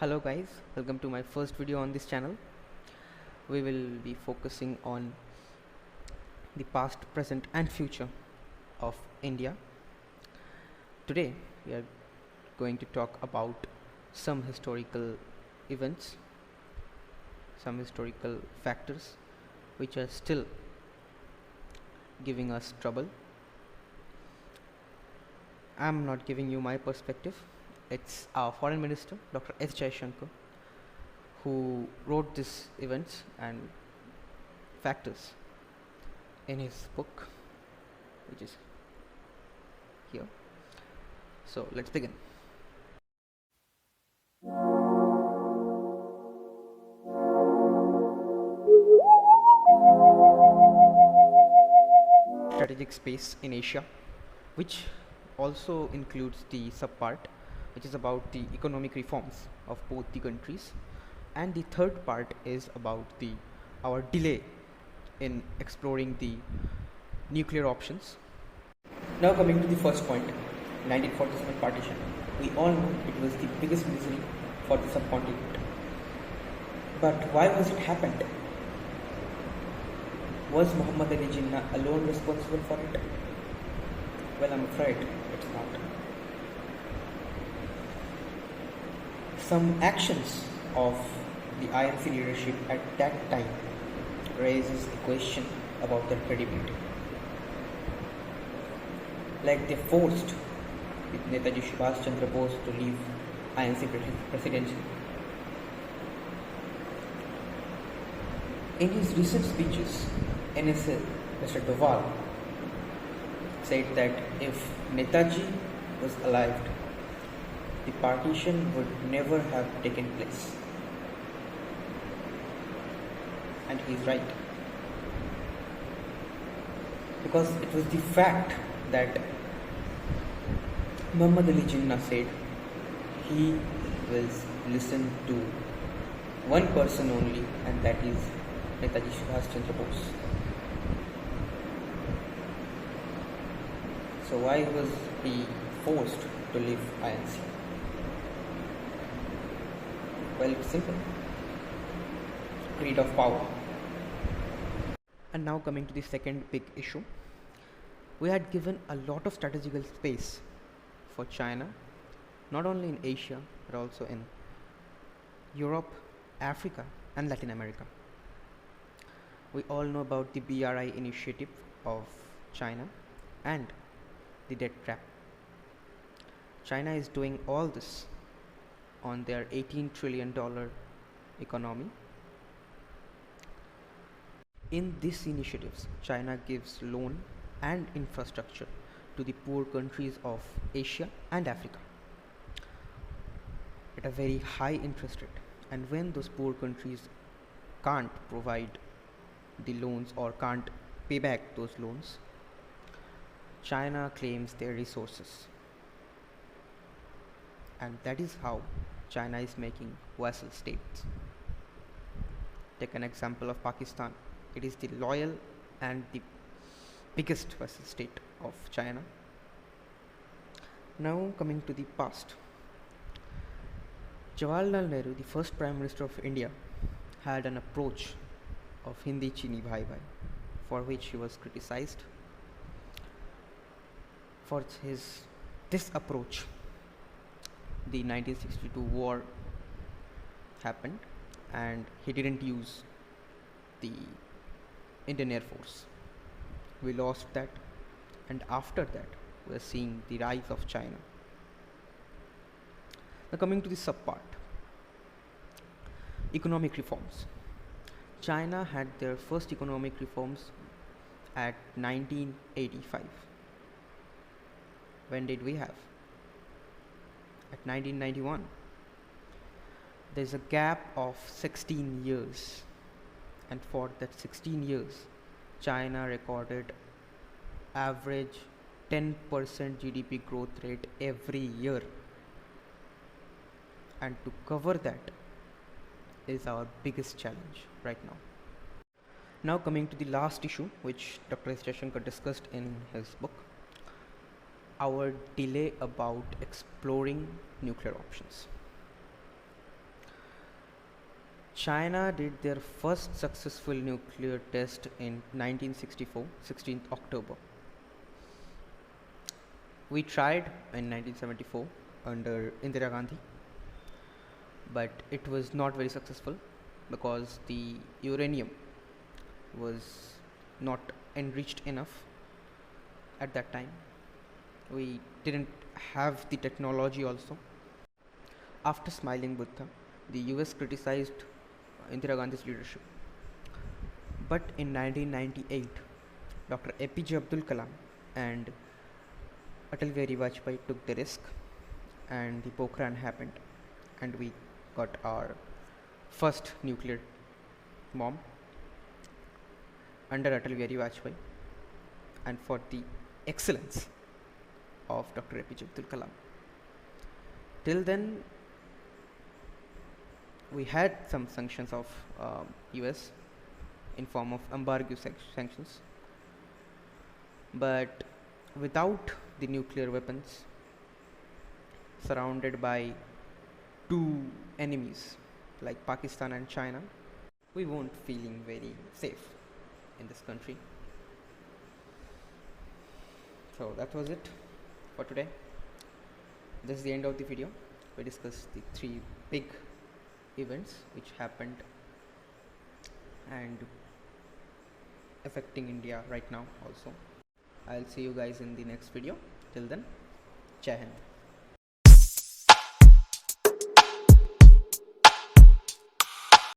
Hello guys, welcome to my first video on this channel. We will be focusing on the past, present and future of India. Today we are going to talk about some historical events, some historical factors which are still giving us trouble. I'm not giving you my perspective. It's our foreign minister, Dr. Jaishanker, who wrote these events and factors in his book, which is here. So let's begin. Strategic space in Asia, which also includes the subpart which is about the economic reforms of both the countries, and the third part is about our delay in exploring the nuclear options. Now coming to the first point, 1947 partition. We all know it was the biggest misery for the subcontinent. But why was it happened? Was Muhammad Ali Jinnah alone responsible for it? Well, I'm afraid it's not. Some actions of the INC leadership at that time raises the question about their credibility. Like they forced Netaji Subhash Chandra Bose to leave INC presidency. In his recent speeches, NSL Mr. Doval said that if Netaji was alive, the partition would never have taken place. And he's right. Because it was the fact that Muhammad Ali Jinnah said he will listen to one person only, and that is Netaji Subhash Chandra Bose. So why was he forced to leave INC? Well, it's simple. Greed of power. And now coming to the second big issue. We had given a lot of strategical space for China, not only in Asia, but also in Europe, Africa and Latin America. We all know about the BRI initiative of China and the debt trap. China is doing all this on their $18 trillion economy. In these initiatives, China gives loan and infrastructure to the poor countries of Asia and Africa at a very high interest rate. And when those poor countries can't provide the loans or can't pay back those loans, China claims their resources. And that is how China is making vassal states. Take an example of Pakistan. It is the loyal and the biggest vassal state of China. Now coming to the past. Jawaharlal Nehru, the first Prime Minister of India, had an approach of Hindi Chini Bhai Bhai, for which he was criticized. For this approach, the 1962 war happened and he didn't use the Indian Air Force. We lost that, and after that we are seeing the rise of China. Now coming to the subpart, economic reforms. China had their first economic reforms at 1985. When did we have? At 1991. There's a gap of 16 years, and for that 16 years China recorded average 10% GDP growth rate every year, and to cover that is our biggest challenge right now. Now coming to the last issue which Dr. Jaishanker discussed in his book, our delay about exploring nuclear options. China did their first successful nuclear test in 1964, 16th October. We tried in 1974 under Indira Gandhi, but it was not very successful because the uranium was not enriched enough at that time. We didn't have the technology also. After Smiling Buddha, the US criticized Indira Gandhi's leadership. But in 1998, Dr. APJ Abdul Kalam and Atal Bihari Vajpayee took the risk, and the Pokhran happened, and we got our first nuclear bomb under Atal Bihari Vajpayee, and for the excellence of Dr. APJ Abdul Kalam. Till then, we had some sanctions of US in form of embargo sanctions, but without the nuclear weapons, surrounded by two enemies like Pakistan and China, we weren't feeling very safe in this country. So that was it for today. This is the end of the video. We discussed the three big events which happened and affecting India right now also. I'll see you guys in the next video. Till then, Jai Hind.